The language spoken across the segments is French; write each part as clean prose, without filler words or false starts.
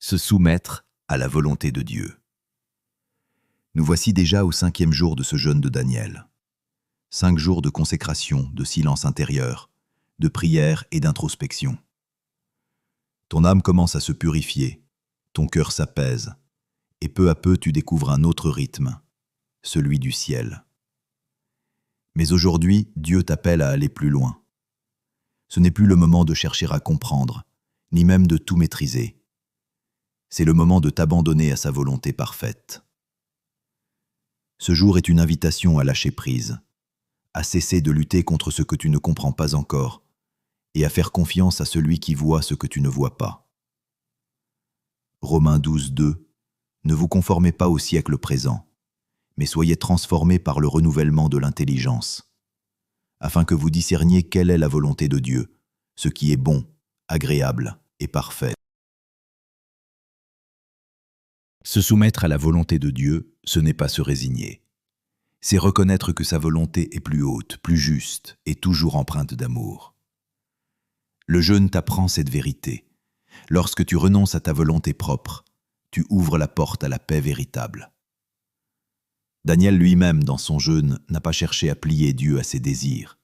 Se soumettre à la volonté de Dieu. Nous voici déjà au 5e jour de ce jeûne de Daniel. 5 jours de consécration, de silence intérieur, de prière et d'introspection. Ton âme commence à se purifier, ton cœur s'apaise, et peu à peu tu découvres un autre rythme, celui du ciel. Mais aujourd'hui, Dieu t'appelle à aller plus loin. Ce n'est plus le moment de chercher à comprendre, ni même de tout maîtriser. C'est le moment de t'abandonner à sa volonté parfaite. Ce jour est une invitation à lâcher prise, à cesser de lutter contre ce que tu ne comprends pas encore, et à faire confiance à celui qui voit ce que tu ne vois pas. Romains 12, 2. Ne vous conformez pas au siècle présent, mais soyez transformés par le renouvellement de l'intelligence, afin que vous discerniez quelle est la volonté de Dieu, ce qui est bon, agréable et parfait. Se soumettre à la volonté de Dieu, ce n'est pas se résigner. C'est reconnaître que sa volonté est plus haute, plus juste et toujours empreinte d'amour. Le jeûne t'apprend cette vérité. Lorsque tu renonces à ta volonté propre, tu ouvres la porte à la paix véritable. Daniel lui-même, dans son jeûne, n'a pas cherché à plier Dieu à ses désirs.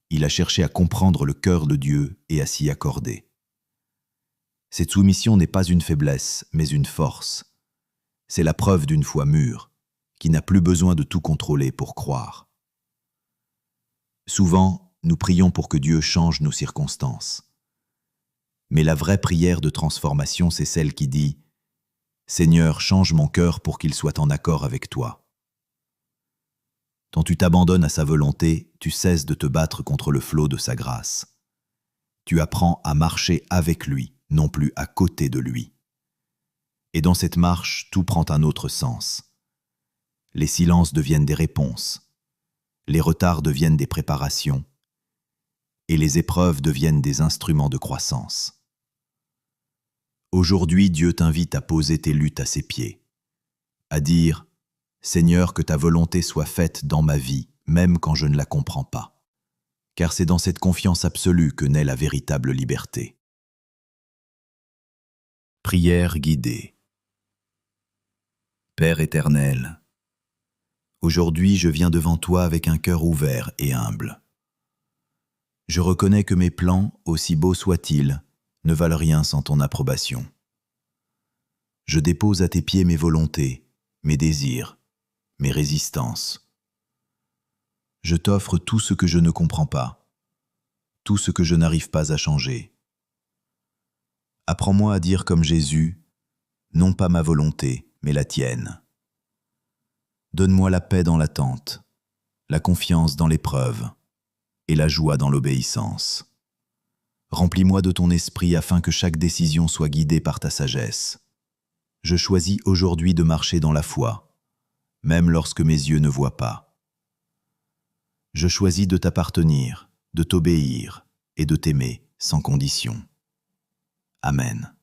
Il a cherché à comprendre le cœur de Dieu et à s'y accorder. Cette soumission n'est pas une faiblesse, mais une force. C'est la preuve d'une foi mûre, qui n'a plus besoin de tout contrôler pour croire. Souvent, nous prions pour que Dieu change nos circonstances. Mais la vraie prière de transformation, c'est celle qui dit « Seigneur, change mon cœur pour qu'il soit en accord avec toi. » Quand tu t'abandonnes à sa volonté, tu cesses de te battre contre le flot de sa grâce. Tu apprends à marcher avec lui, non plus à côté de lui. Et dans cette marche, tout prend un autre sens. Les silences deviennent des réponses, les retards deviennent des préparations, et les épreuves deviennent des instruments de croissance. Aujourd'hui, Dieu t'invite à poser tes luttes à ses pieds, à dire « Seigneur, que ta volonté soit faite dans ma vie, même quand je ne la comprends pas. » Car c'est dans cette confiance absolue que naît la véritable liberté. Prière guidée. Père éternel, aujourd'hui je viens devant toi avec un cœur ouvert et humble. Je reconnais que mes plans, aussi beaux soient-ils, ne valent rien sans ton approbation. Je dépose à tes pieds mes volontés, mes désirs, mes résistances. Je t'offre tout ce que je ne comprends pas, tout ce que je n'arrive pas à changer. Apprends-moi à dire comme Jésus, non pas ma volonté, mais la tienne. Donne-moi la paix dans l'attente, la confiance dans l'épreuve et la joie dans l'obéissance. Remplis-moi de ton esprit afin que chaque décision soit guidée par ta sagesse. Je choisis aujourd'hui de marcher dans la foi, même lorsque mes yeux ne voient pas. Je choisis de t'appartenir, de t'obéir et de t'aimer sans condition. Amen.